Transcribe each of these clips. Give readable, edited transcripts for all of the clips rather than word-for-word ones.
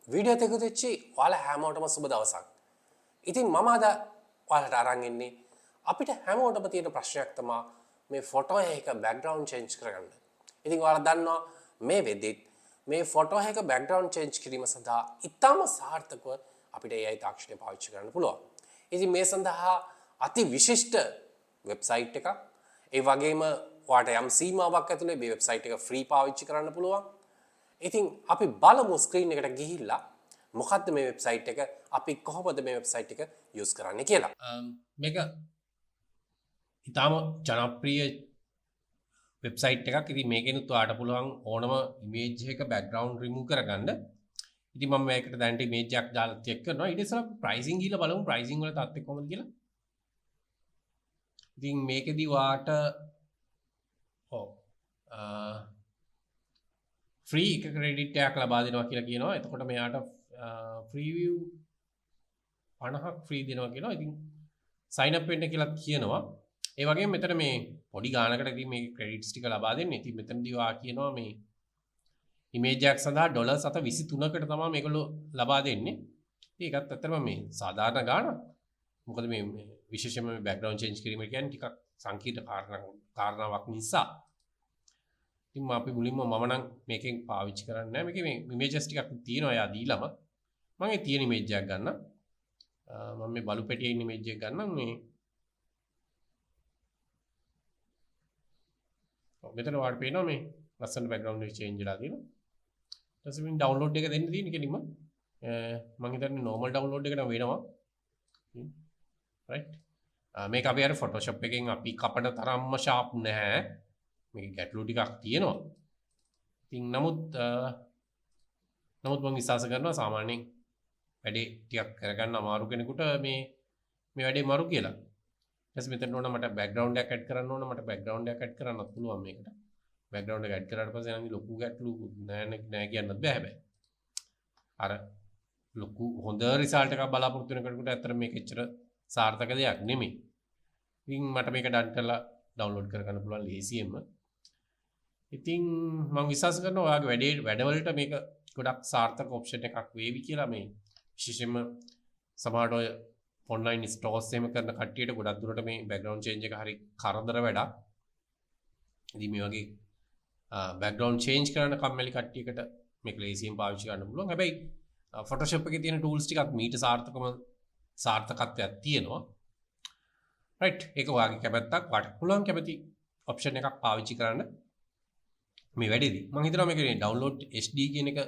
Video එකත් එකතු වෙච්චි ඔයාලා හැමෝටම සුබ දවසක්. ඉතින් මම අද ඔයාලට අරන් ඉන්නේ අපිට හැමෝටම තියෙන ප්‍රශ්නයක් තමයි මේ ෆොටෝ එක බෑග්ග්‍රවුන්ඩ් චේන්ජ් කරගන්න. ඉතින් ඔයාලා දන්නවා මේ වෙද්දිත් මේ ෆොටෝ එක බෑග්ග්‍රවුන්ඩ් චේන්ජ් කිරීම සඳහා ඉතාම සාර්ථකව අපිට AI තාක්ෂණය පාවිච්චි කරන්න පුළුවන්. ඉතින් මේ සඳහා අති විශිෂ්ට වෙබ්සයිට් එකක්. ඒ වගේම ඔයාලට යම් සීමාවක් ඇතුලේ මේ වෙබ්සයිට් එක ෆ්‍රී පාවිච්චි කරන්න පුළුවන්. ඉතින් අපි බලමු ස්ක්‍රීන් එකට ගිහිල්ලා මොකද්ද මේ වෙබ්සයිට් එක අපි කොහොමද මේ වෙබ්සයිට් එක යූස් කරන්නේ කියලා. මේක ඉතාම ජනප්‍රිය වෙබ්සයිට් එකක්. ඉතින් මේකෙනුත් ඔයාලට පුළුවන් ඕනම ඉමේජ් එක බෑග්ග්‍රවුන්ඩ් රිමූව් කරගන්න. ඉතින් මම මේකට දැනට ඉමේජ් එකක් දාලා චෙක් කරනවා. ඊට ඉස්සෙල්ලා ප්‍රයිසිං ගිහලා බලමු ප්‍රයිසිං වල තත්ත්වය කොහොමද කියලා. ඉතින් මේකෙදි ඔයාට ෆ්‍රී එක ක්‍රෙඩිට් එකක් ලබා දෙනවා කියලා කියනවා. එතකොට මෙයාට ප්‍රීවියු 50ක් ෆ්‍රී දෙනවා කියලා. ඉතින් සයින් අප් වෙන්න කියලා කියනවා. ඒ වගේම මෙතන මේ පොඩි ගානකට ඉතින් මේ ක්‍රෙඩිට්ස් ටික ලබා දෙන්නේ. ඉතින් මෙතනදී ඔයා කියනවා මේ ඉමේජ් එකක් සඳහා ඩොලර් 23කට තමයි මේගොල්ලෝ ලබා දෙන්නේ. ඉතින් ඒකත් ඇත්තටම මේ සාධාරණ ගානක්. මොකද මේ විශේෂයෙන්ම මේ බෑග්ග්‍රවුන්ඩ් චේන්ජ් කිරීම කියන්නේ ටිකක් සංකීර්ණ කාරණාවක් නිසා. ඉතින් අපි මුලින්ම මම නම් මේකෙන් පාවිච්චි කරන්නේ නැහැ. මේකේ මේ ඉමේජස් ටිකක් තියෙනවා එයා දීලම. මම ඒ තියෙන ඉමේජ් එකක් ගන්න. මම මේ බලු පෙටියේ ඉන්න ඉමේජ් එක ගන්නම් මේ. මෙතන ඔයාලට පේනවා මේ ලස්සන බෑග්ග්‍රවුන්ඩ් එක චේන්ජ් වෙලා තියෙනවා. ඊට පස්සේ මේ ඩවුන්ලෝඩ් එක දෙන්න තියෙන කෙලින්ම මම හිතන්නේ normal download එකට වෙනවා. right. මේක අපි අර Photoshop එකෙන් අපි කපන තරම්ම sharp නැහැ. මේක ගැටලු ටිකක් තියෙනවා. ඉතින් නමුත් මම විශ්වාස කරනවා සාමාන්‍යයෙන් වැඩේ ටිකක් කරගන්න අමාරු කෙනෙකුට මේ වැඩේ මරු කියලා. ඊට පස්සේ මෙතන ඕන මට බෑග්ග්‍රවුන්ඩ් එකක් ඇඩ් කරන්න ඕන. මට බෑග්ග්‍රවුන්ඩ් එකක් ඇඩ් කරන්නත් පුළුවන් මේකට. බෑග්ග්‍රවුන්ඩ් එක ඇඩ් කරාට පස්සේ නම් ලොකු ගැටලු නෑ කියන්නත් බෑ හැබැයි. අර ලොකු හොඳ රිසල්ට් එකක් බලාපොරොත්තු වෙන කෙනෙකුට ඇත්තට මේක එච්චර සාර්ථක දෙයක් නෙමෙයි. ඉතින් මට මේක ඩවුන් කරලා ඩවුන්ලෝඩ් කරගන්න පුළුවන් ලේසියෙන්ම. ඉතින් මම විශ්වාස කරනවා ඔයාගේ වැඩවලට මේක ගොඩක් සාර්ථක ඔප්ෂන් එකක් වේවි කියලා. මේ විශේෂයෙන්ම සමහරට ඔය ඔන්ලයින් ස්ටෝර්ස් එහෙම කරන කට්ටියට ගොඩක් දුරට මේ බෑග්ග්‍රවුන්ඩ් චේන්ජ් එක හරි කරදර වැඩක්. ඉතින් මේ වගේ බෑග්ග්‍රවුන්ඩ් චේන්ජ් කරන කම්මැලි කට්ටියකට මේක ලේසියෙන් පාවිච්චි කරන්න පුළුවන්. හැබැයි Photoshop එකේ තියෙන ටූල්ස් ටිකක් මීට සාර්ථකත්වයක් තියෙනවා. right. ඒක ඔයාගේ කැමැත්තක්. වට පුළුවන් කැමැති ඔප්ෂන් එකක් පාවිච්චි කරන්න මේ වැඩේදී. මම හිතනවා මේකේ ඩවුන්ලෝඩ් HD කියන එක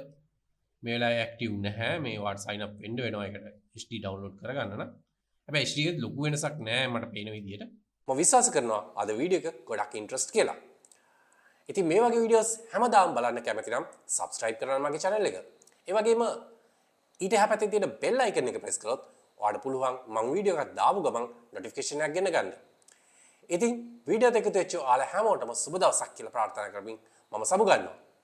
මේ වෙලාවේ ඇක්ටිව් නැහැ. මේ වාට සයින් අප් වෙන්න වෙනවා ඒකට HD ඩවුන්ලෝඩ් කරගන්න නම්. හැබැයි HD එකේ ලොකු වෙනසක් නැහැ මට පේන විදිහට. මම විශ්වාස කරනවා අද වීඩියෝ එක ගොඩක් ඉන්ට්‍රස්ට් කියලා. ඉතින් මේ වගේ වීඩියෝස් හැමදාම බලන්න කැමති නම් subscribe කරන්න මගේ channel එක. ඒ වගේම ඊට එහා පැත්තේ තියෙන bell icon එක press කරොත් ඔයාලට පුළුවන් මම වීඩියෝ එකක් දාපු ගමන් notification එකක් ගෙන ගන්න. ඉතින් වීඩියෝ එකත් එක්ක ඔයාලා හැමෝටම සුබ දවසක් කියලා ප්‍රාර්ථනා කරමින් මම සමු ගන්නවා.